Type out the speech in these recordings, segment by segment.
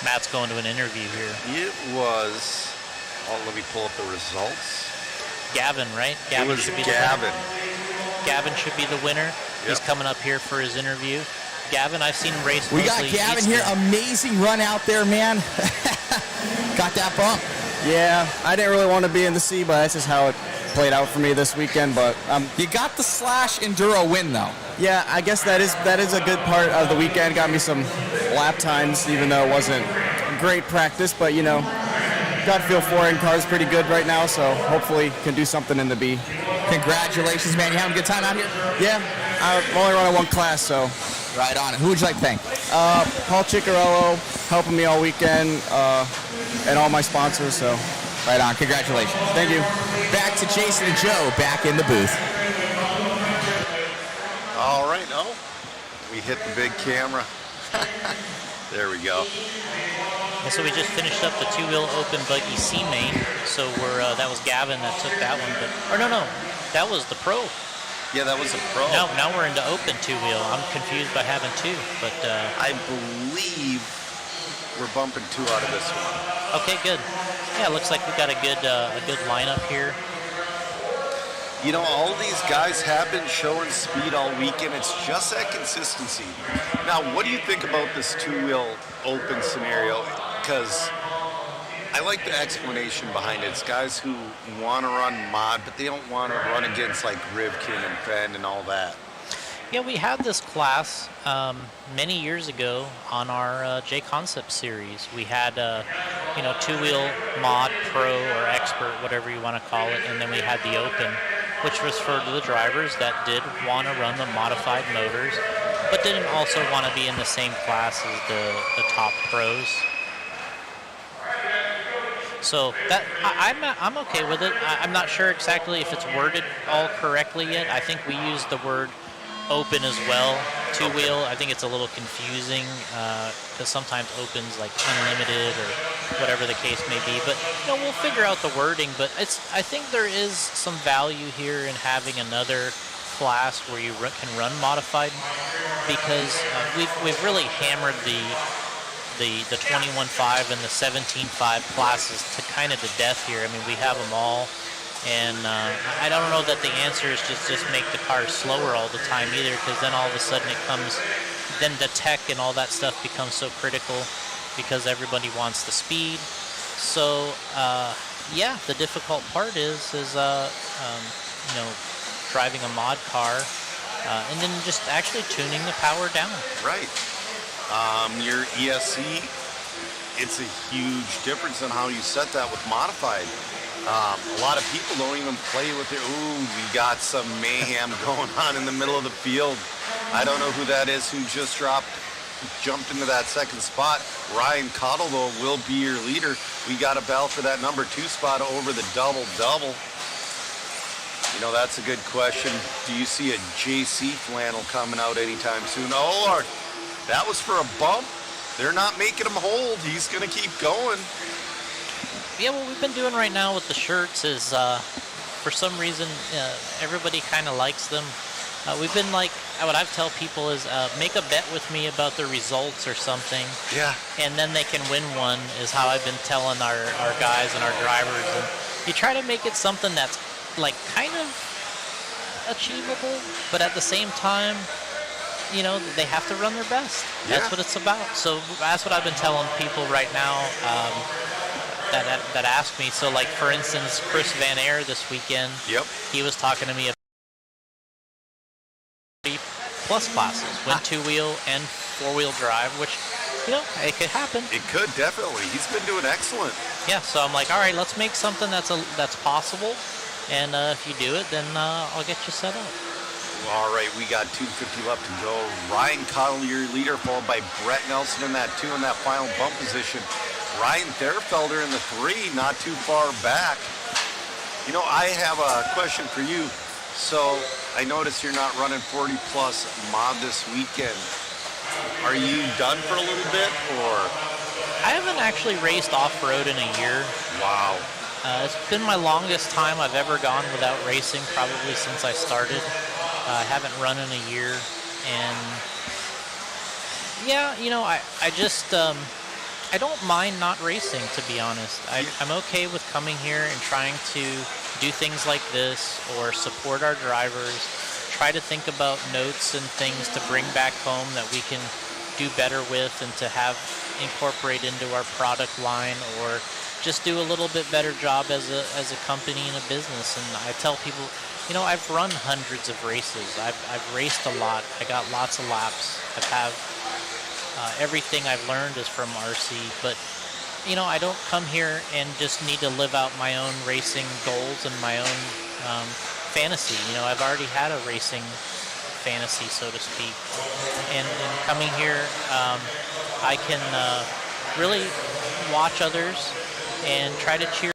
Matt's going to an interview here. It was, let me pull up the results. Gavin, right? It was Gavin. Gavin should be the winner. Yep. He's coming up here for his interview. Gavin, I've seen him race. We got Gavin here. Amazing run out there, man. Got that bump. Yeah, I didn't really want to be in the C, but that's just how it played out for me this weekend. But you got the Slash Enduro win, though. Yeah, I guess that is a good part of the weekend. Got me some lap times, even though it wasn't great practice. But you know, got a feel for it. And car's pretty good right now, so hopefully can do something in the B. Congratulations, man. You having a good time out here? Yeah, I'm only running one class, so. Right on. Who would you like to thank? Paul Ciccarello helping me all weekend, and all my sponsors. So. Right on. Congratulations. Thank you. Back to Jason and Joe back in the booth. All right. Oh, we hit the big camera. There we go. And so we just finished up the two-wheel open buggy C main. So that was Gavin that took that one. No, that was the pro. Yeah, that was a pro. Now we're into open two-wheel. I'm confused by having two, but I believe we're bumping two out of this one. Okay, good. Yeah, it looks like we got a good lineup here. You know, all these guys have been showing speed all weekend. It's just that consistency. Now, what do you think about this two-wheel open scenario? Because I like the explanation behind it. It's guys who want to run mod, but they don't want to run against like Rivkin and Fenn and all that. Yeah, we had this class many years ago on our JConcepts series. We had, two-wheel mod, pro, or expert, whatever you want to call it, and then we had the open, which was for the drivers that did want to run the modified motors, but didn't also want to be in the same class as the top pros. So that I'm okay with it. I'm not sure exactly if it's worded all correctly yet. I think we use the word open as well. Two-wheel, I think it's a little confusing because sometimes open's like unlimited or whatever the case may be. But we'll figure out the wording. But I think there is some value here in having another class where you can run modified, because we've really hammered the 21.5 and the 17.5 classes to kind of the death here. I mean, we have them all, and I don't know that the answer is just make the car slower all the time either, because then all of a sudden then the tech and all that stuff becomes so critical because everybody wants the speed. So yeah, the difficult part is driving a mod car and then just actually tuning the power down. Right. Your ESC, it's a huge difference on how you set that with modified. A lot of people don't even play with it. Ooh, we got some mayhem going on in the middle of the field. I don't know who that is who just jumped into that second spot. Ryan Cottle, though, will be your leader. We got a bell for that number 2 spot over the double-double. You know, that's a good question. Do you see a JC flannel coming out anytime soon? Oh, Lord. That was for a bump. They're not making him hold. He's going to keep going. Yeah, what we've been doing right now with the shirts is, for some reason, everybody kind of likes them. We've been like, what I've tell people is, make a bet with me about the results or something. Yeah. And then they can win one, is how I've been telling our guys and our drivers. And you try to make it something that's like kind of achievable, but at the same time, they have to run their best. That's what it's about. So that's what I've been telling people right now that ask me. So, like, for instance, Chris Van Air this weekend, he was talking to me about 30+ classes, went two-wheel and four-wheel drive, which, it could happen. It could, definitely. He's been doing excellent. Yeah, so I'm like, all right, let's make something that's possible, and if you do it, then I'll get you set up. All right, we got 250 left to go. Ryan Cottle, your leader, followed by Brett Nelson in that 2 in that final bump position. Ryan Therfelder in the 3, not too far back. I have a question for you. So I noticed you're not running 40+ mod this weekend. Are you done for a little bit, or? I haven't actually raced off-road in a year. Wow. It's been my longest time I've ever gone without racing, probably since I started. I haven't run in a year, and yeah, I just I don't mind not racing, to be honest. I'm okay with coming here and trying to do things like this or support our drivers, try to think about notes and things to bring back home that we can do better with and to have incorporate into our product line, or just do a little bit better job as a company and a business. And I tell people, you know, I've run hundreds of races. I've raced a lot. I got lots of laps. Everything I've learned is from RC, but you know, I don't come here and just need to live out my own racing goals and my own fantasy. You know, I've already had a racing fantasy, so to speak, and coming here, I can really watch others and try to cheer.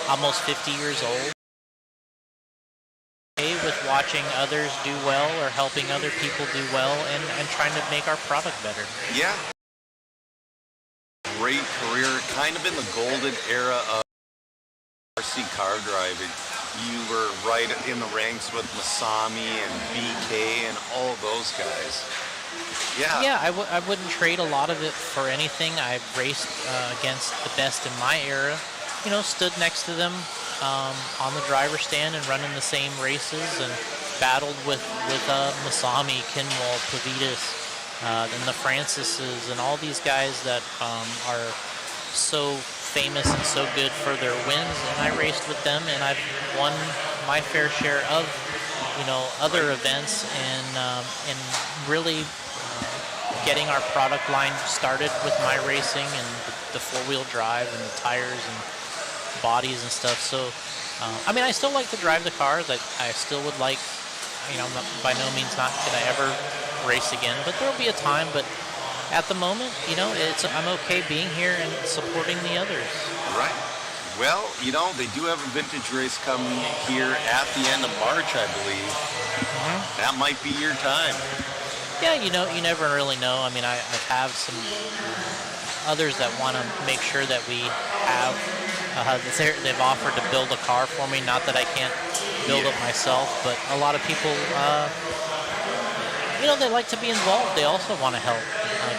Almost 50 years old. With watching others do well or helping other people do well and trying to make our product better. Yeah. Great career, kind of in the golden era of RC car driving. You were right in the ranks with Masami and BK and all those guys. Yeah. Yeah, I wouldn't trade a lot of it for anything. I've raced against the best in my era. You know, stood next to them on the driver's stand and running the same races, and battled with Masami, Kinwall, Pavitas, and the Francises, and all these guys that are so famous and so good for their wins. And I raced with them, and I've won my fair share of, you know, other events, and really getting our product line started with my racing and the four-wheel drive and the tires and bodies and stuff. So I mean, I still like to drive the cars. I still would like, you know, by no means not can I ever race again, but there'll be a time. But at the moment, you know, I'm okay being here and supporting the others. Right. Well, you know, they do have a vintage race coming here at the end of March, I believe. Mm-hmm. That might be your time. Yeah, you know, you never really know. I mean, I have some others that want to make sure that we have, they've offered to build a car for me. Not that I can't build it myself, but a lot of people, you know, they like to be involved. They also want to help.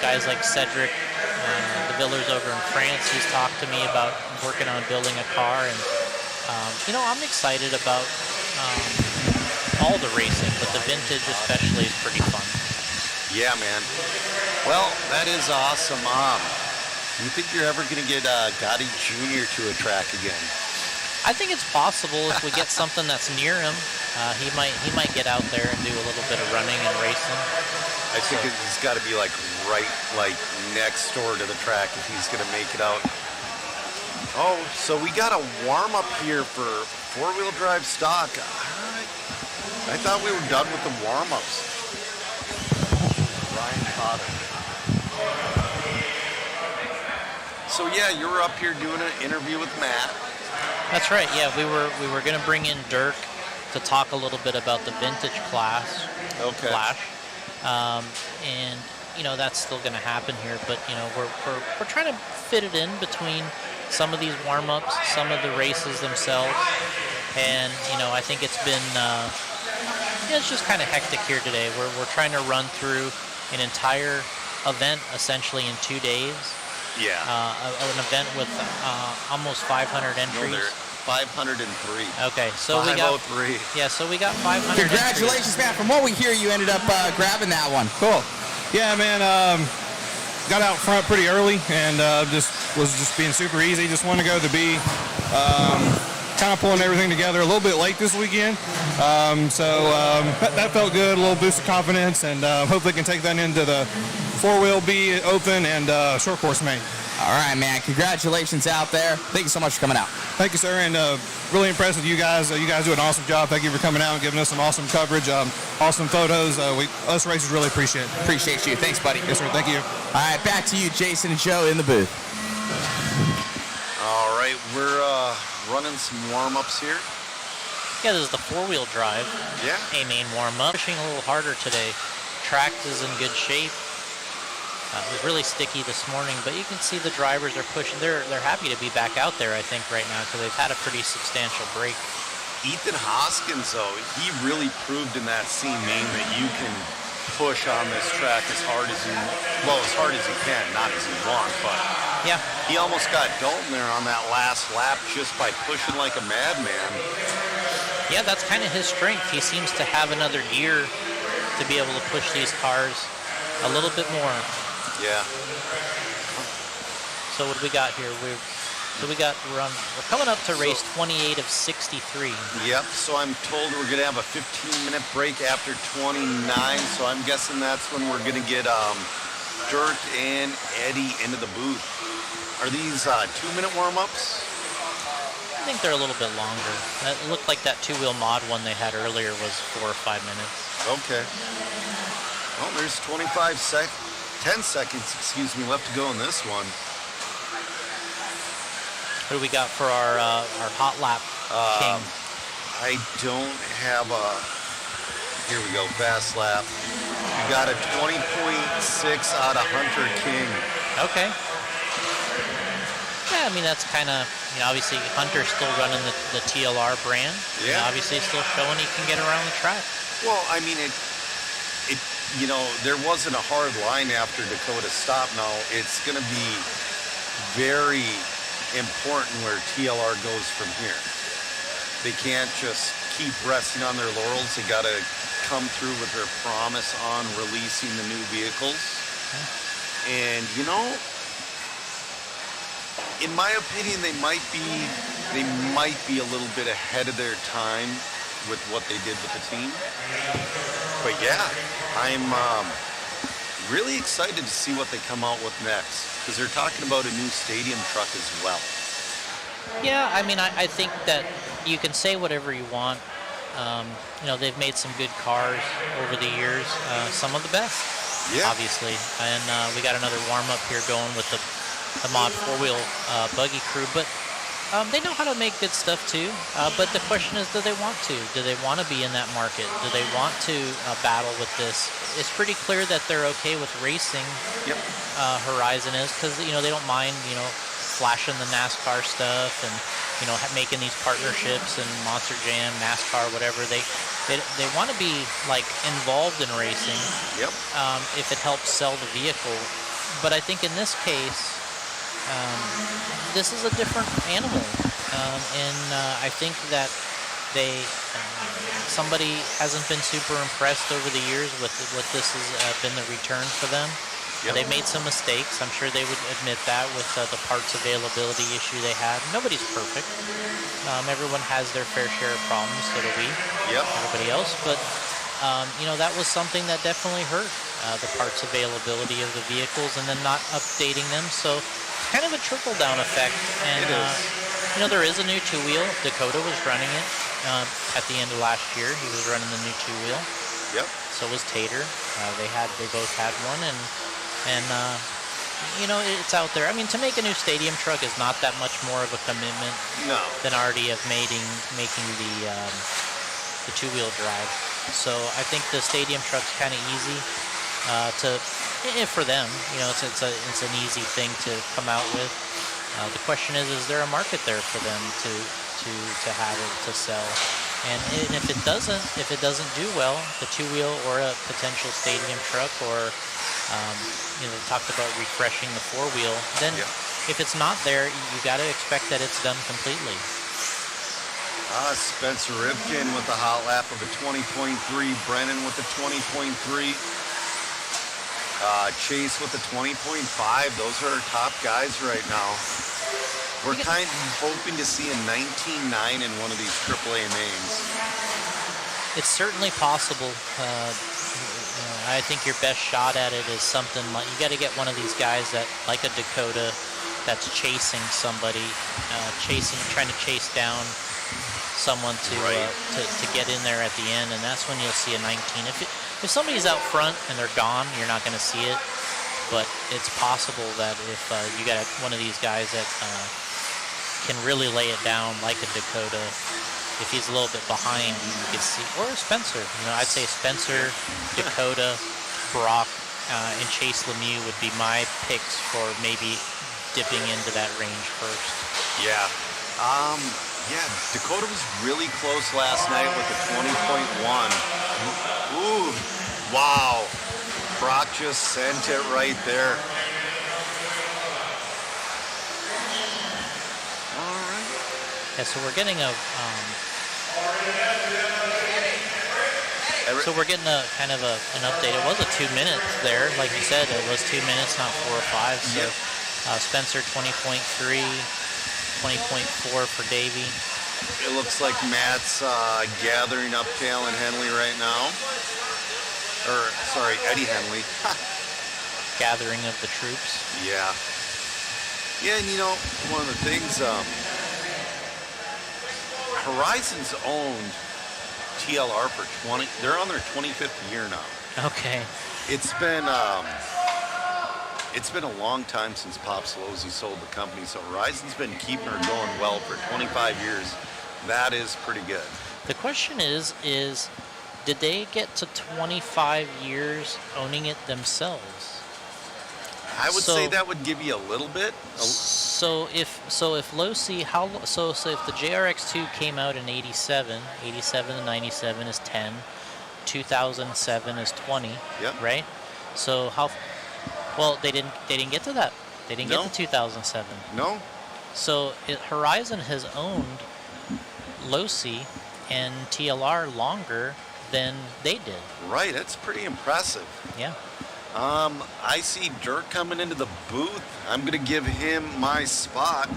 Guys like Cedric, the Villers over in France, he's talked to me about working on building a car. And, you know, I'm excited about all the racing, but the vintage especially is pretty fun. Yeah, man. Well, that is awesome. You think you're ever going to get Gotti Jr. to a track again? I think it's possible if we get something that's near him. He might get out there and do a little bit of running and racing. I think he's got to be like right next door to the track if he's going to make it out. Oh, so we got a warm up here for four-wheel drive stock. All right. I thought we were done with the warm ups. Ryan Potter. So yeah, you were up here doing an interview with Matt. That's right. Yeah, we were going to bring in Dirk to talk a little bit about the vintage class. Okay. Flash. And you know, that's still going to happen here, but you know, we're trying to fit it in between some of these warm-ups, some of the races themselves. And you know, I think it's been it's just kind of hectic here today. We're trying to run through an entire event essentially in 2 days. Yeah. An event with almost 500 entries. No, 503. Okay, so we got 503. Yeah, so we got 500. Congratulations, man! From what we hear, you ended up grabbing that one. Cool. Yeah, man. Got out front pretty early and was being super easy. Just wanted to go to the B. Kind of pulling everything together a little bit late this weekend. That felt good. A little boost of confidence, and hopefully can take that into the four-wheel B Open and short course main. All right, man. Congratulations out there. Thank you so much for coming out. Thank you, sir, and really impressed with you guys. You guys do an awesome job. Thank you for coming out and giving us some awesome coverage, awesome photos. Us racers really appreciate it. Appreciate you. Thanks, buddy. Yes, sir. Thank you. All right, back to you, Jason and Joe in the booth. All right, we're running some warm-ups here. Yeah, this is the four-wheel drive. Yeah. A main warm-up. Pushing a little harder today. Track is in good shape. It was really sticky this morning, but you can see the drivers are pushing. They're happy to be back out there, I think, right now, because they've had a pretty substantial break. Ethan Hoskins, though, he really proved in that C main that you can push on this track as hard as you can, not as you want, but Yeah. he almost got Dalton there on that last lap just by pushing like a madman. Yeah, that's kind of his strength. He seems to have another gear to be able to push these cars a little bit more. Yeah. So what do we got here? We're coming up to race 28 of 63. Yep, so I'm told we're going to have a 15-minute break after 29, so I'm guessing that's when we're going to get Dirk and Eddie into the booth. Are these 2-minute warm-ups? I think they're a little bit longer. It looked like that two-wheel mod one they had earlier was 4 or 5 minutes. Okay. Well, there's 10 seconds, left to go in this one. What do we got for our hot lap king? I don't have a... Here we go, fast lap. We got a 20.6 out of Hunter King. Okay. Yeah, I mean, that's kind of, obviously Hunter's still running the TLR brand. Yeah. And obviously still showing he can get around the track. Well, I mean, there wasn't a hard line after Dakota stopped. Now, it's going to be very important where TLR goes from here. They can't just keep resting on their laurels. They got to come through with their promise on releasing the new vehicles. And, in my opinion, they might be a little bit ahead of their time with what they did with the team. But yeah, I'm really excited to see what they come out with next, because they're talking about a new stadium truck as well. Yeah, I mean, I think that you can say whatever you want. They've made some good cars over the years, some of the best, obviously. And we got another warm-up here going with the mod four-wheel buggy crew. But they know how to make good stuff too. But the question is, do they want to? Do they want to be in that market? Do they want to battle with this? It's pretty clear that they're okay with racing. Yep. Horizon is, because they don't mind flashing the NASCAR stuff and making these partnerships and Monster Jam, NASCAR, whatever. They want to be like involved in racing. Yep. If it helps sell the vehicle. But I think in this case, this is a different animal, and I think that somebody hasn't been super impressed over the years with what this has been the return for them. Yep. They've made some mistakes. I'm sure they would admit that with the parts availability issue they had. Nobody's perfect. Everyone has their fair share of problems, so do we. Yep. Everybody else, but that was something that definitely hurt the parts availability of the vehicles, and then not updating them. So kind of a trickle-down effect. And it is. there is a new two-wheel. Dakota was running it at the end of last year. He was running the new two-wheel. Yep. So was Tater. They both had one, and it's out there. I mean, to make a new stadium truck is not that much more of a commitment than already of making the two-wheel drive. So I think the stadium truck's kind of easy for them. It's an easy thing to come out with. The question is there a market there for them to have it to sell? And if it doesn't do well, the two-wheel or a potential stadium truck, or they talked about refreshing the four-wheel, then if it's not there, you got to expect that it's done completely. Spencer Ripken with the hot lap of a 20.3, Brennan with the 20.3, Chase with the 20.5. Those are our top guys right now. We're kind of hoping to see a 19.9 in one of these AAA mains. It's certainly possible. I think your best shot at it is something like, you got to get one of these guys that, like a Dakota, that's chasing somebody, trying to chase down someone to get in there at the end, and that's when you'll see a 19. If somebody's out front and they're gone, you're not going to see it. But it's possible that if you got one of these guys that can really lay it down, like a Dakota, if he's a little bit behind, you can see, or Spencer. I'd say Spencer, Dakota, Brock, and Chase Lemieux would be my picks for maybe dipping into that range first. Yeah. Dakota was really close last night with a 20.1. Ooh, Wow. Brock just sent it right there. All right. Yeah, so we're getting a kind of an update. It was a 2 minutes there, like you said. It was 2 minutes, not 4 or 5. So Spencer 20.3, 20.4 for Davey. It looks like Matt's gathering up Talon Henley right now. Or, sorry, Eddie Henley. Gathering of the troops. Yeah. Yeah, and you know, one of the things, Horizon's owned TLR for they're on their 25th year now. Okay. It's been a long time since Pop Slowsy sold the company, so Horizon's been keeping her going well for 25 years. That is pretty good. The question is did they get to 25 years owning it themselves? I would say that would give you a little bit. So if Losi, so if the JRX2 came out in 87 to 97 is 10, 2007 is 20, right? So well, they didn't get to that. They didn't get to 2007. No. So Horizon has owned Losi and TLR longer than they did. Right, that's pretty impressive. Yeah. I see Dirk coming into the booth. I'm gonna give him my spot.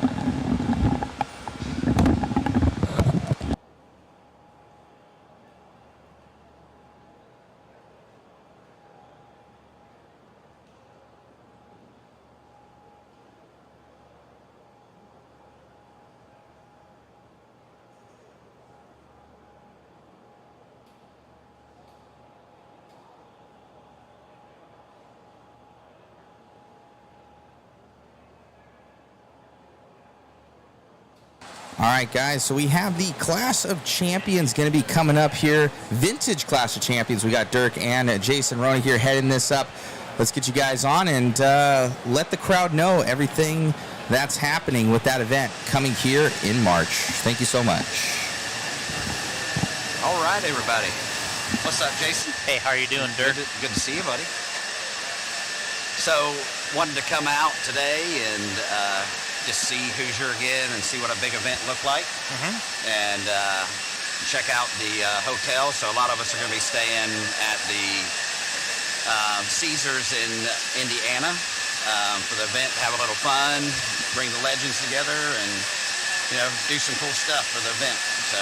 All right, guys, so we have the Clash of Champions going to be coming up here. Vintage Clash of Champions. We got Dirk and Jason Roney here heading this up. Let's get you guys on and let the crowd know everything that's happening with that event coming here in March. Thank you so much. All right, everybody. What's up, Jason? Hey, how are you doing, Dirk? Good to see you, buddy. So, wanted to come out today and just see Hoosier again and see what a big event looked like. And check out the hotel. So a lot of us are going to be staying at the Caesars in Indiana for the event, have a little fun, bring the legends together, and do some cool stuff for the event. So.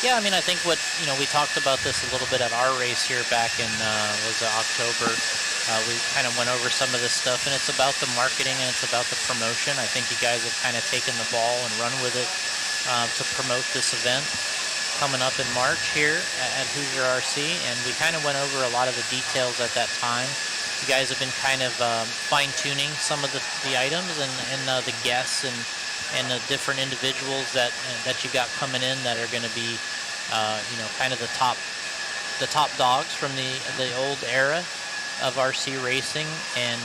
Yeah, I mean, I think we talked about this a little bit at our race here back in, October. We kind of went over some of this stuff, and it's about the marketing and it's about the promotion. I think you guys have kind of taken the ball and run with it to promote this event coming up in March here at Hoosier RC, and we kind of went over a lot of the details at that time. You guys have been kind of fine-tuning some of the items and the guests and the different individuals that you got coming in that are going to be, kind of the top dogs from the old era of RC racing. And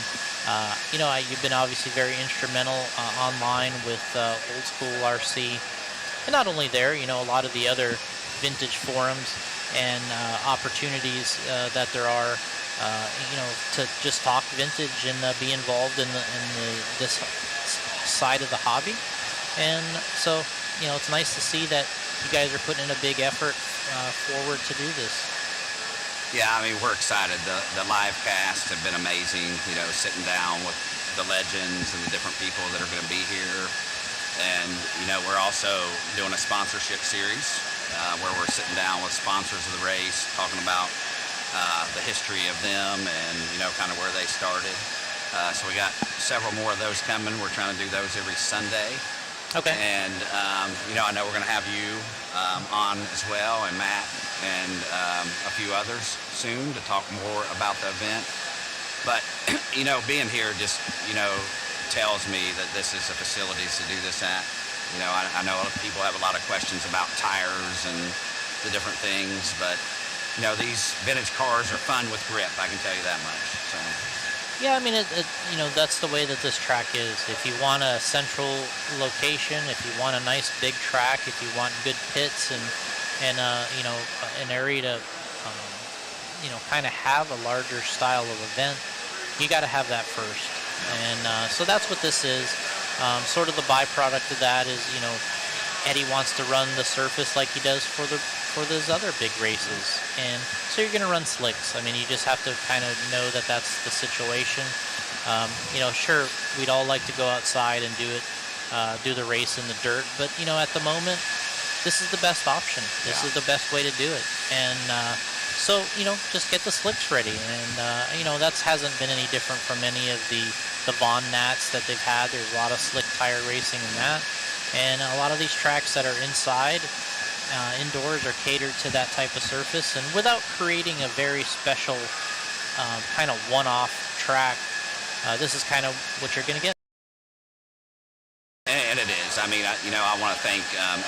you've been obviously very instrumental online with old school RC, and not only there, a lot of the other vintage forums and opportunities that there are, to just talk vintage and be involved in this side of the hobby. And so, it's nice to see that you guys are putting in a big effort forward to do this. Yeah, I mean, we're excited. The live casts have been amazing, sitting down with the legends and the different people that are going to be here. And, we're also doing a sponsorship series where we're sitting down with sponsors of the race, talking about the history of them and, kind of where they started. So we got several more of those coming. We're trying to do those every Sunday. Okay. And, I know we're going to have you on as well, and Matt, and a few others soon to talk more about the event. But, being here just, tells me that this is the facilities to do this at. I know people have a lot of questions about tires and the different things, but, these vintage cars are fun with grip, I can tell you that much. So. Yeah, I mean, that's the way that this track is. If you want a central location, if you want a nice big track, if you want good pits and an area to kind of have a larger style of event, you got to have that first. And so that's what this is. Sort of the byproduct of that is, Eddie wants to run the surface like he does for those other big races, and so you're going to run slicks. I mean, you just have to kind of know that that's the situation. Sure, we'd all like to go outside and do the race in the dirt, but at the moment, this is the best option. This is the best way to do it, and so just get the slicks ready, and that hasn't been any different from any of the Vaughn Nats that they've had. There's a lot of slick tire racing in that, and a lot of these tracks that are indoors are catered to that type of surface, and without creating a very special kind of one-off track, this is kind of what you're going to get. And it is. I mean, I want to thank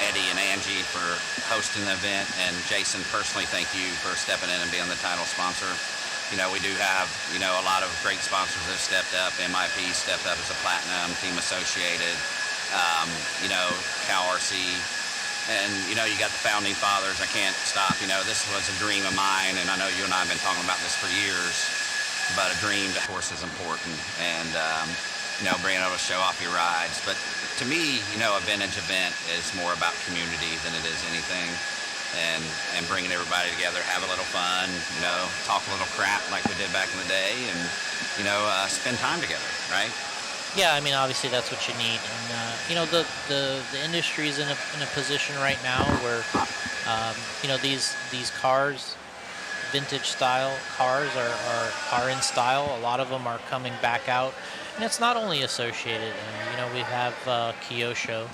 Eddie and Angie for hosting the event, and Jason, personally, thank you for stepping in and being the title sponsor. We do have, a lot of great sponsors that have stepped up. MIP stepped up as a platinum, Team Associated, Cal RC, and, you got the founding fathers. I can't stop. This was a dream of mine, and I know you and I have been talking about this for years, but a dream, of course, is important, and, being able to show off your rides. But to me, a vintage event is more about community than it is anything. And bringing everybody together, have a little fun, talk a little crap like we did back in the day, and, spend time together, right? Yeah, I mean, obviously that's what you need, and the industry is in a position right now where these cars, vintage style cars, are in style. A lot of them are coming back out, and it's not only associated. We have Kyosho,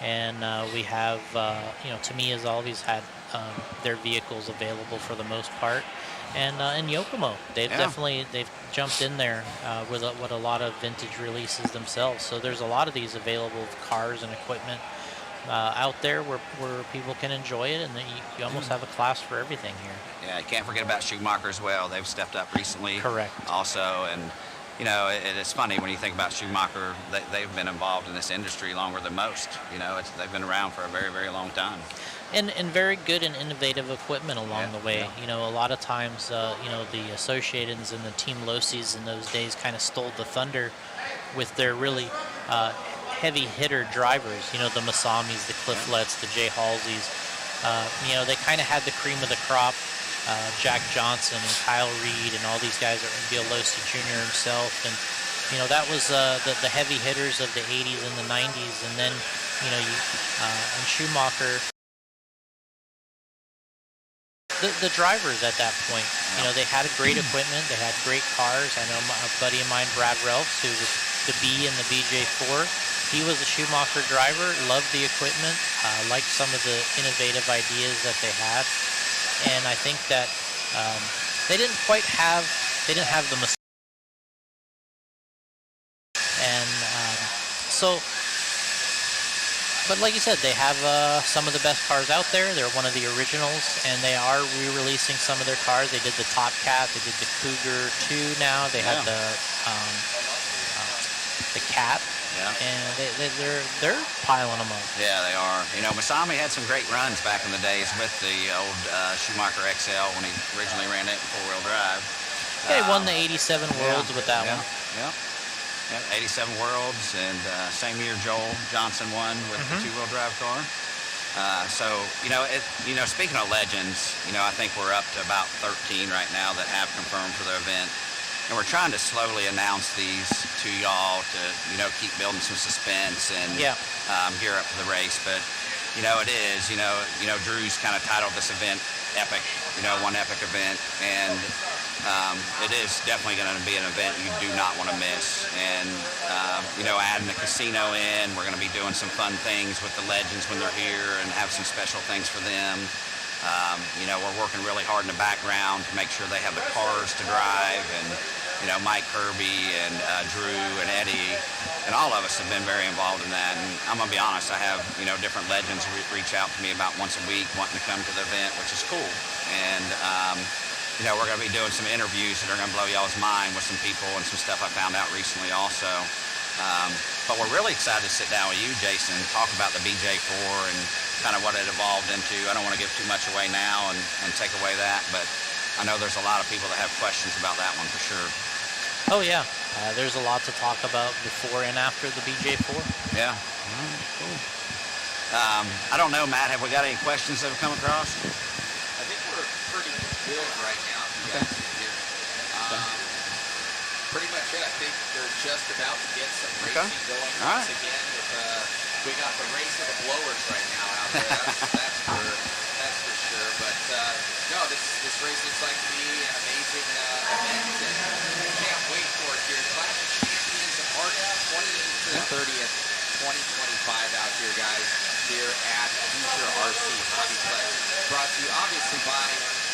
and we have Tamiya's always had their vehicles available for the most part, and Yokomo, they've jumped in there with what a lot of vintage releases themselves. So there's a lot of these available cars and equipment out there where people can enjoy it, and you almost have a class for everything here. Yeah, you can't forget about Schumacher as well. They've stepped up recently. Correct. Also, and it's funny when you think about Schumacher. They've been involved in this industry longer than most. They've been around for a very, very long time. And very good and innovative equipment along the way. A lot of times, the Associateds and the Team Losis in those days kind of stole the thunder with their really heavy hitter drivers. The Masamis, the Clifflets, the Jay Halseys. They kind of had the cream of the crop. Jack Johnson and Kyle Reed and all these guys, are Bill Losi Jr. himself, and that was the heavy hitters of the 80s and the 90s, and then and Schumacher, the drivers at that point, they had great equipment, they had great cars. I know a buddy of mine, Brad Relfs, who was the B in the BJ4, he was a Schumacher driver, loved the equipment, liked some of the innovative ideas that they had. And I think that they didn't have the and but like you said, they have some of the best cars out there. They're one of the originals, and they are re-releasing some of their cars. They did the Top Cat, they did the Cougar 2 now. They have the Cat. Yeah. And they're piling them up. Yeah, they are. Masami had some great runs back in the days with the old Schumacher XL when he originally ran it in four-wheel drive. Yeah, he won the 87 Worlds with that one. Yeah, 87 Worlds, and same year Joel Johnson won with the two-wheel drive car. Speaking of legends, I think we're up to about 13 right now that have confirmed for the event. And we're trying to slowly announce these to y'all to, keep building some suspense and gear up for the race. But, it is, Drew's kind of titled this event Epic, one epic event. And it is definitely going to be an event you do not want to miss. And, adding the casino in, we're going to be doing some fun things with the legends when they're here and have some special things for them. We're working really hard in the background to make sure they have the cars to drive, and Mike Kirby and Drew and Eddie and all of us have been very involved in that. And I'm gonna be honest, I have different legends reach out to me about once a week wanting to come to the event, which is cool. And we're gonna be doing some interviews that are gonna blow y'all's mind with some people and some stuff I found out recently also. But we're really excited to sit down with you, Jason, and talk about the BJ4 and kind of what it evolved into. I don't want to give too much away now and take away that, but I know there's a lot of people that have questions about that one for sure. Oh yeah, there's a lot to talk about before and after the BJ4. Yeah. All right, cool. I don't know, Matt. Have we got any questions that have come across? I think we're pretty good right now. If you guys can hear me. Pretty much it. I think they're just about to get some racing going once again. We got the race of the blowers right now out there. That's for sure. But no, this race looks like to be an amazing event, and I can't wait for it here. Clash of Champions of March 28th to the 30th, 2025 out here, guys, here at Hoosier RC HobbyPlex. Brought to you obviously by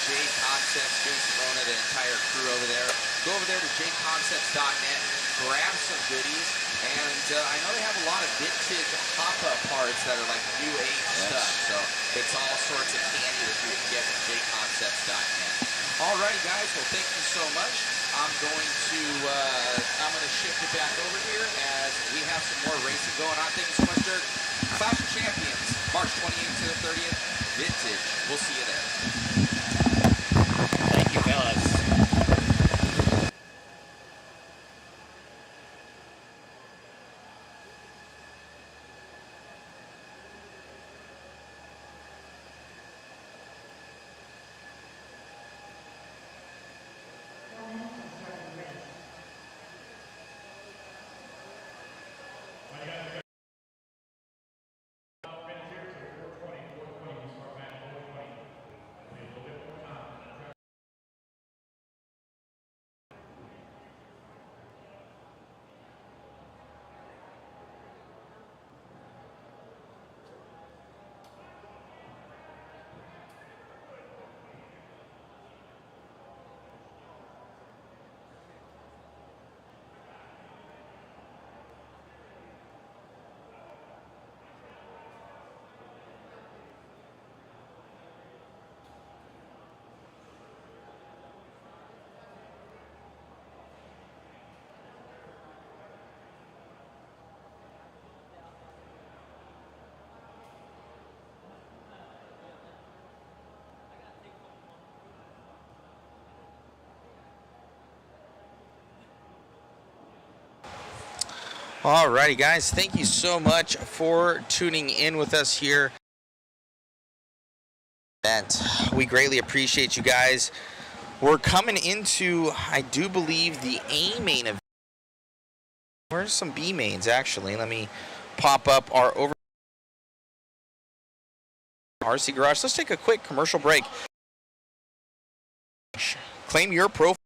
JConcepts, Jason Rona, the entire crew over there. Go over there to JConcepts.net, grab some goodies, and I know they have a lot of vintage hop-up parts that are like new age stuff, so it's all sorts of candy that you can get from JConcepts.net. Alrighty, guys, well, thank you so much. I'm going to shift it back over here as we have some more racing going on. Thank you so much, Dirk. Clash of Champions, March 28th to the 30th, vintage. We'll see you there. Thank you, fellas. Alrighty, guys, thank you so much for tuning in with us here. And we greatly appreciate you guys. We're coming into, I do believe, the A main event. Where's some B mains, actually? Let me pop up our over RC Garage. Let's take a quick commercial break. Claim your profile.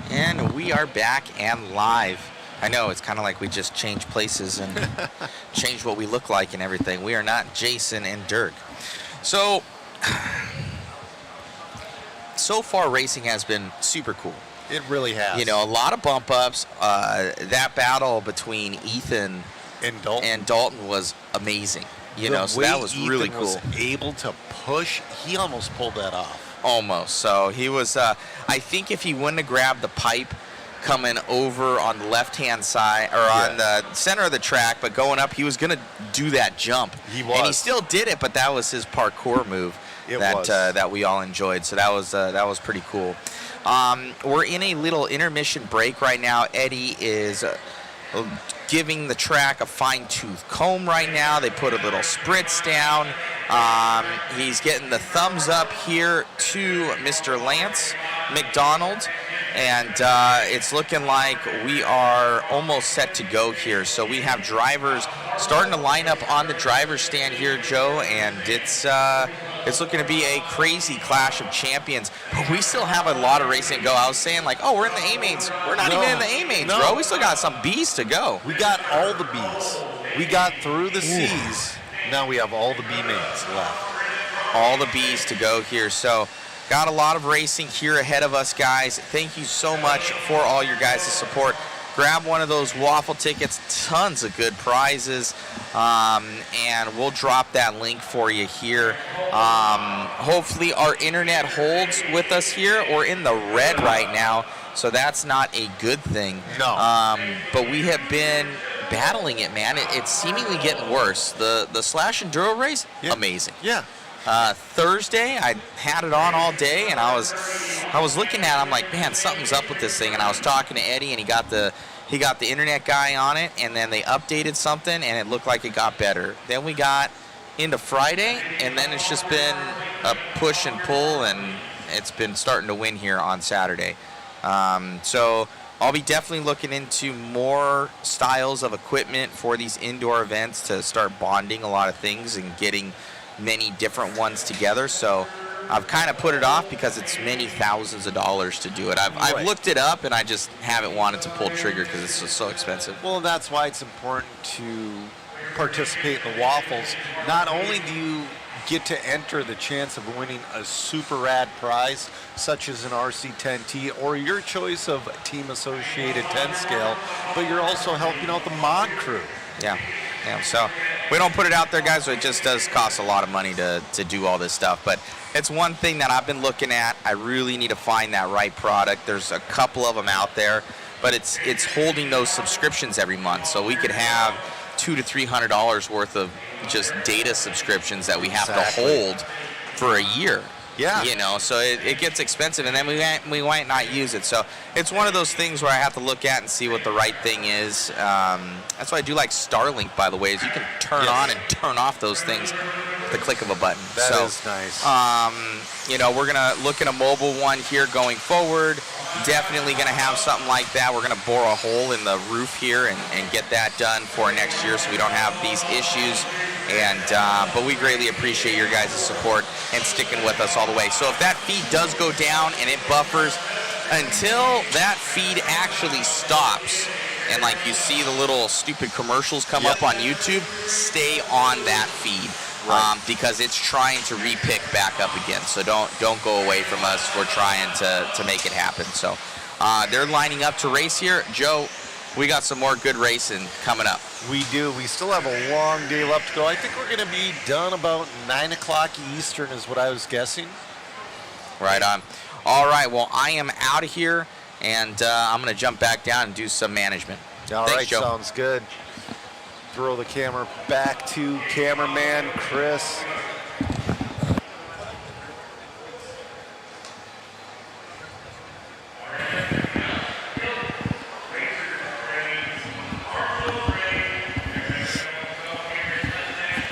And we are back and live I know, it's kind of like we just changed places and changed what we look like and everything. We are not Jason and Dirk. So far racing has been super cool. It really has. You know, a lot of bump ups. That battle between Ethan and Dalton was amazing. You know, so that was Ethan really cool. Was able to push. He almost pulled that off. Almost. So he was. I think if he wouldn't have grabbed the pipe coming over on the left-hand side or on the center of the track, but going up, he was going to do that jump. He was. And he still did it, but that was his parkour move that we all enjoyed. So that was pretty cool. We're in a little intermission break right now. Eddie is giving the track a fine-tooth comb right now. They put a little spritz down. He's getting the thumbs up here to Mr. Lance McDonald. And it's looking like we are almost set to go here. So we have drivers starting to line up on the driver's stand here, Joe, and it's looking to be a crazy clash of champions. But we still have a lot of racing to go. I was saying, like, oh, we're in the A-mains. We're not even in the A-mains, bro. We still got some Bs to go. We got all the Bs. We got through the Cs. Now we have all the B-mains left. All the Bs to go here. So got a lot of racing here ahead of us, guys. Thank you so much for all your guys' support. Grab one of those waffle tickets. Tons of good prizes. And we'll drop that link for you here. Hopefully our internet holds with us here. We're in the red right now, so that's not a good thing. No. But we have been battling it, man. It's seemingly getting worse. The Slash Enduro race, amazing. Yeah. Thursday, I had it on all day, and I was looking at it, I'm like, man, something's up with this thing. And I was talking to Eddie, and he got the internet guy on it, and then they updated something, and it looked like it got better. Then we got into Friday, and then it's just been a push and pull, and it's been starting to win here on Saturday. So I'll be definitely looking into more styles of equipment for these indoor events to start bonding a lot of things and getting many different ones together. So I've kind of put it off because it's many thousands of dollars to do it. I've looked it up, and I just haven't wanted to pull trigger because it's just so expensive. Well, that's why it's important to participate in the waffles. Not only do you get to enter the chance of winning a super rad prize, such as an RC10T or your choice of Team Associated 10 scale, but you're also helping out the mod crew. Yeah, so we don't put it out there, guys, so it just does cost a lot of money to do all this stuff. But it's one thing that I've been looking at. I really need to find that right product. There's a couple of them out there, but it's holding those subscriptions every month. So we could have $200 to $300 worth of just data subscriptions that we have to hold for a year. Yeah. You know, so it gets expensive, and then we might not use it. So it's one of those things where I have to look at and see what the right thing is. That's why I do like Starlink, by the way, is you can turn on and turn off those things with the click of a button. That is nice. You know, we're going to look at a mobile one here going forward. Definitely going to have something like that. We're going to bore a hole in the roof here and get that done for next year so we don't have these issues. But we greatly appreciate your guys' support and sticking with us all the way. So if that feed does go down and it buffers, until that feed actually stops, and like you see the little stupid commercials come up on YouTube, stay on that feed. Because it's trying to repick back up again. So don't go away from us. We're trying to make it happen. So they're lining up to race here. Joe, we got some more good racing coming up. We do. We still have a long day left to go. I think we're going to be done about 9 o'clock Eastern is what I was guessing. Right on. All right. Well, I am out of here, and I'm going to jump back down and do some management. All Thanks, right, Joe. Sounds good. Throw the camera back to cameraman Chris.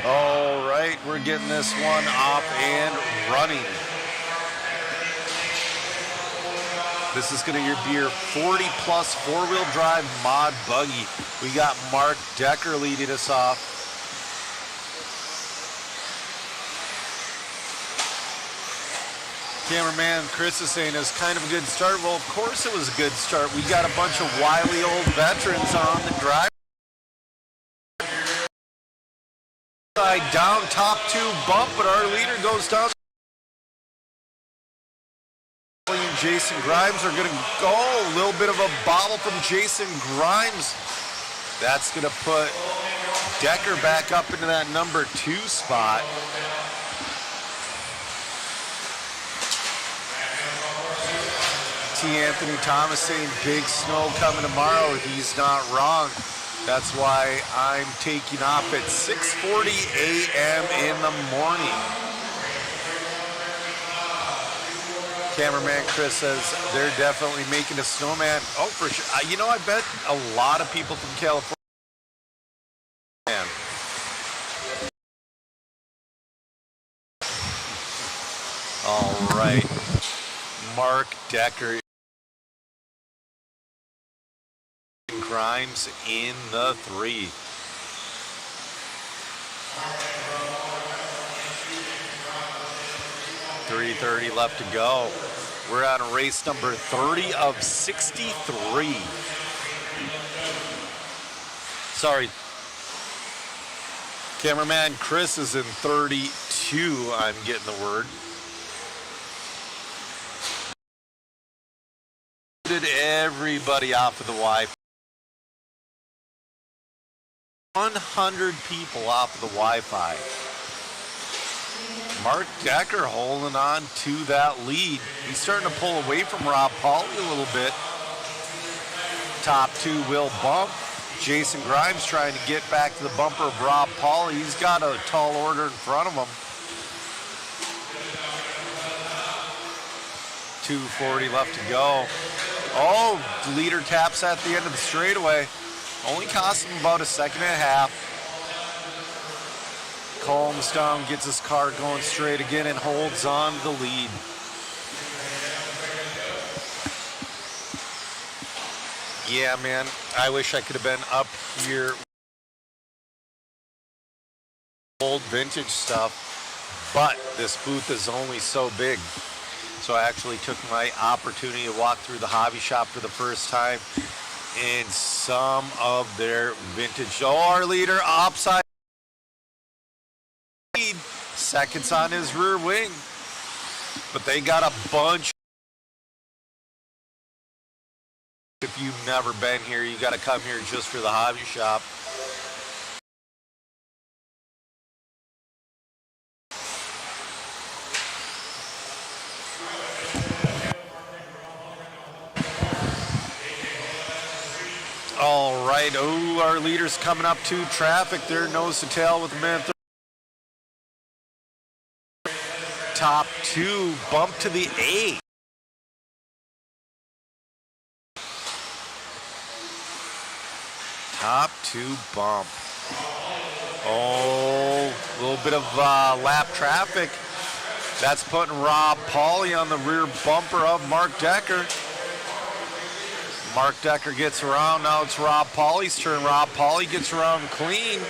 All right, we're getting this one off and running. This is going to be your 40-plus four-wheel drive mod buggy. We got Mark Decker leading us off. Cameraman Chris is saying it's kind of a good start. Well, of course it was a good start. We got a bunch of wily old veterans on the drive. Down top 2 bump, but our leader goes down. And Jason Grimes are going to go. A little bit of a bobble from Jason Grimes. That's going to put Decker back up into that number 2 spot. T. Anthony Thomas saying big snow coming tomorrow. He's not wrong. That's why I'm taking off at 6:40 a.m. in the morning. Cameraman Chris says they're definitely making a snowman. Oh, for sure. You know, I bet a lot of people from California. All right. Mark Decker. Grimes in the 3. .330 left to go. We're on race number 30 of 63. Sorry. Cameraman Chris is in 32. I'm getting the word. Everybody off of the Wi-Fi. 100 people off of the Wi-Fi. Mark Decker holding on to that lead. He's starting to pull away from Rob Pauly a little bit. Top 2 will bump. Jason Grimes trying to get back to the bumper of Rob Pauly. He's got a tall order in front of him. 2:40 left to go. Oh, leader taps at the end of the straightaway. Only cost him about a second and a half. Calms down, gets his car going straight again, and holds on to the lead. Yeah, man, I wish I could have been up here. Old vintage stuff, but this booth is only so big. So I actually took my opportunity to walk through the hobby shop for the first time in some of their vintage. Oh, our leader upside lead, seconds on his rear wing, but they got a bunch. If you've never been here, you got to come here just for the hobby shop. All right, oh, our leader's coming up to traffic there, nose to tail with a minute. Top 2, bump to the 8. Top 2 bump. Oh, a little bit of lap traffic. That's putting Rob Pauly on the rear bumper of Mark Decker. Mark Decker gets around. Now it's Rob Pauly's turn. Rob Pauly gets around clean.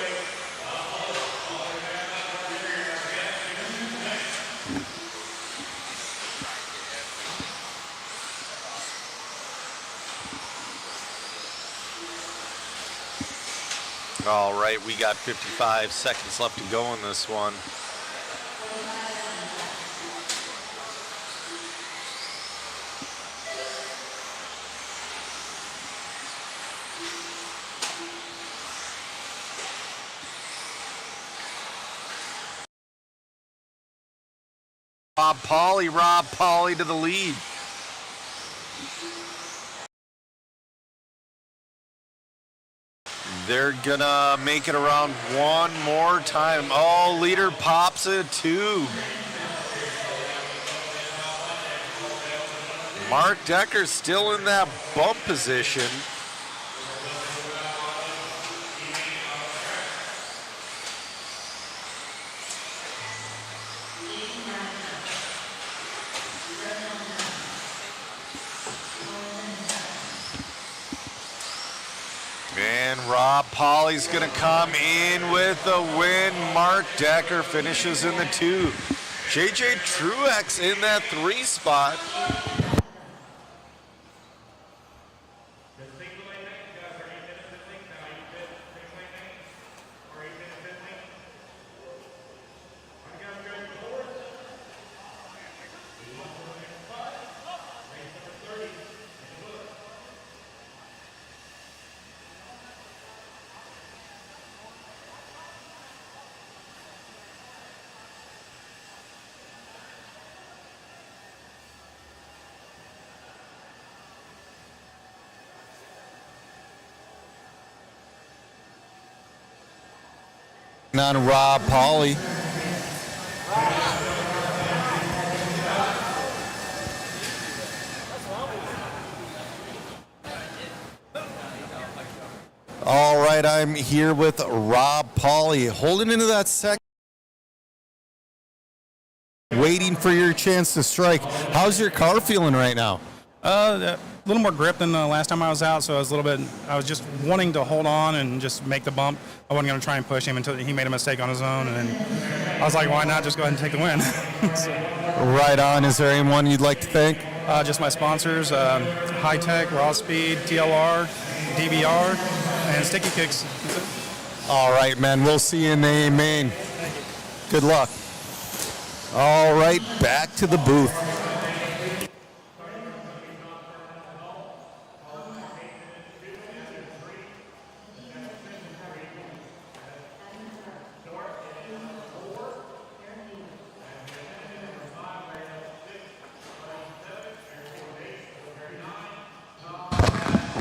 All right, we got 55 seconds left to go in this one. Rob Pauly to the lead. They're gonna make it around one more time. Oh, leader pops a tube. Mark Decker's still in that bump position. And Rob Pauly's going to come in with the win. Mark Decker finishes in the 2. JJ Truex in that 3 spot. On Rob Pauly. All right, I'm here with Rob Pauly, holding into that second, waiting for your chance to strike. How's your car feeling right now? A little more grip than the last time I was out, so I was just wanting to hold on and just make the bump. I wasn't going to try and push him until he made a mistake on his own, and then I was like, why not just go ahead and take the win? So, Right on. Is there anyone you'd like to thank? just my sponsors, High Tech, Raw Speed, TLR, DBR, and Sticky Kicks. That's it. All right, man. We'll see you in the main. Good luck. All right, back to the booth.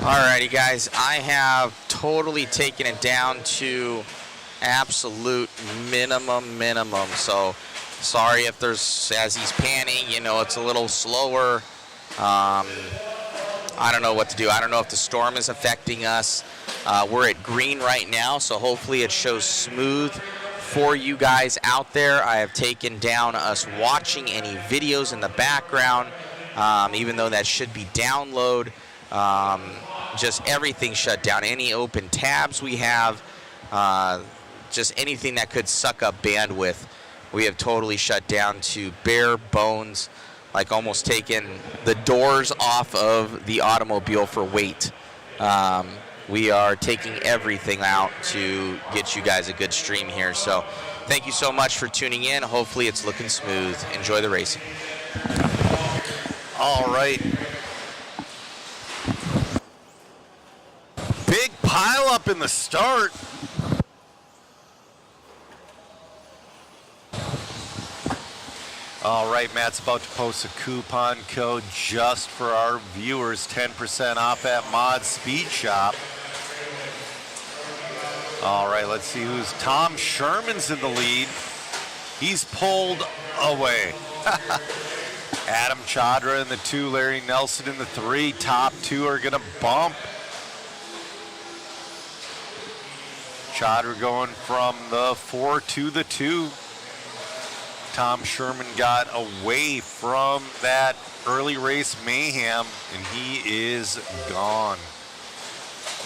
Alrighty, guys, I have totally taken it down to absolute minimum. So sorry if there's, as he's panning, you know, it's a little slower. I don't know what to do. I don't know if the storm is affecting us. We're at green right now, so hopefully it shows smooth for you guys out there. I have taken down us watching any videos in the background, even though that should be download. Just everything shut down. Any open tabs we have, just anything that could suck up bandwidth, we have totally shut down to bare bones, like almost taken the doors off of the automobile for weight. We are taking everything out to get you guys a good stream here. So thank you so much for tuning in. Hopefully it's looking smooth. Enjoy the racing. All right. Big pile up in the start. All right, Matt's about to post a coupon code just for our viewers, 10% off at Mod Speed Shop. All right, let's see who's Tom Sherman's in the lead. He's pulled away. Adam Chadra in the 2, Larry Nelson in the 3. Top 2 are gonna bump. Chadra going from the 4 to the 2. Tom Sherman got away from that early race mayhem, and he is gone.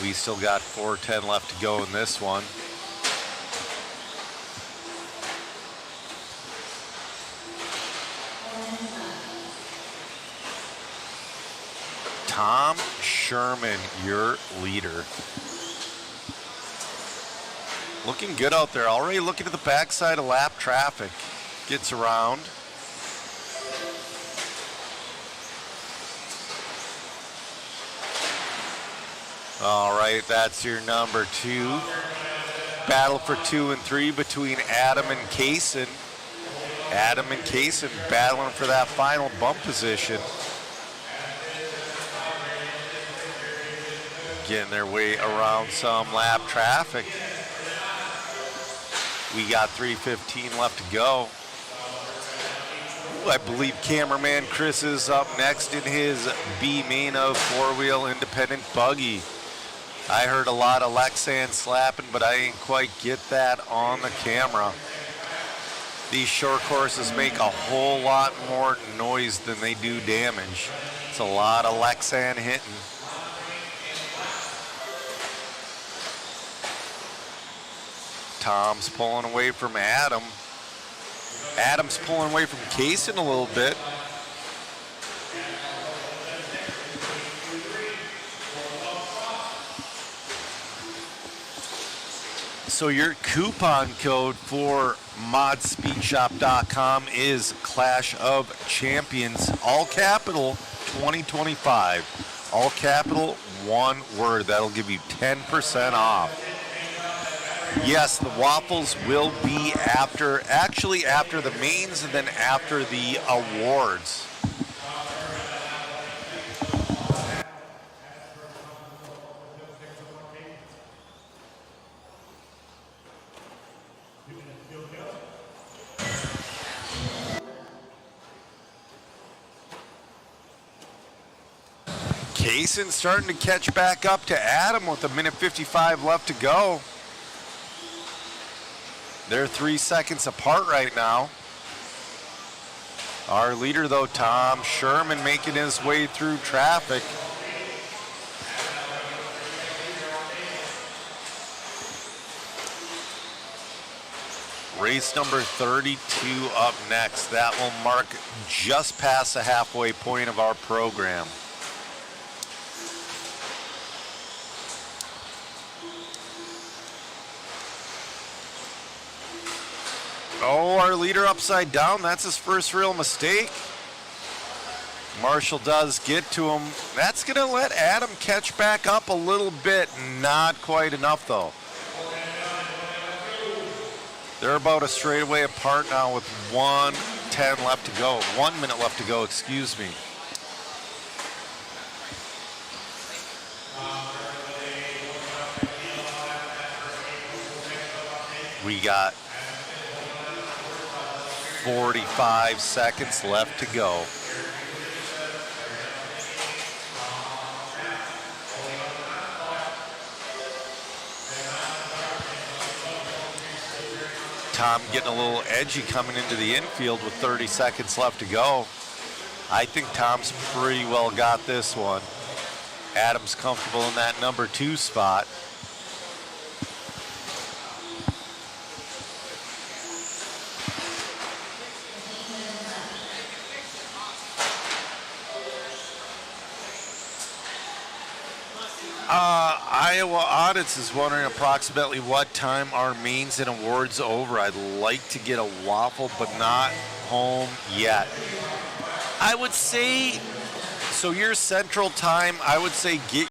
We still got 4:10 left to go in this one. Tom Sherman, your leader. Looking good out there. Already looking at the backside of lap traffic. Gets around. All right, that's your number 2. Battle for 2 and 3 between Adam and Kaysen. Adam and Kaysen battling for that final bump position. Getting their way around some lap traffic. We got 3:15 left to go. I believe cameraman Chris is up next in his B main of 4-wheel independent buggy. I heard a lot of Lexan slapping, but I didn't quite get that on the camera. These short courses make a whole lot more noise than they do damage. It's a lot of Lexan hitting. Tom's pulling away from Adam. Adam's pulling away from Kaysen a little bit. So your coupon code for modspeedshop.com is Clash of Champions, all capital 2025. All capital, one word. That'll give you 10% off. Yes, the waffles will be after the mains and then after the awards. Kaysen starting to catch back up to Adam with 1:55 left to go. They're 3 seconds apart right now. Our leader, though, Tom Sherman, making his way through traffic. Race number 32 up next. That will mark just past the halfway point of our program. Oh, our leader upside down. That's his first real mistake. Marshall does get to him. That's going to let Adam catch back up a little bit. Not quite enough, though. They're about a straightaway apart now with 1:10 left to go. 1 minute left to go, excuse me. We got 45 seconds left to go. Tom getting a little edgy coming into the infield with 30 seconds left to go. I think Tom's pretty well got this one. Adam's comfortable in that number 2 spot. Iowa Audits is wondering approximately what time our mains and awards over. I'd like to get a waffle, but not home yet. I would say, so your central time, I would say get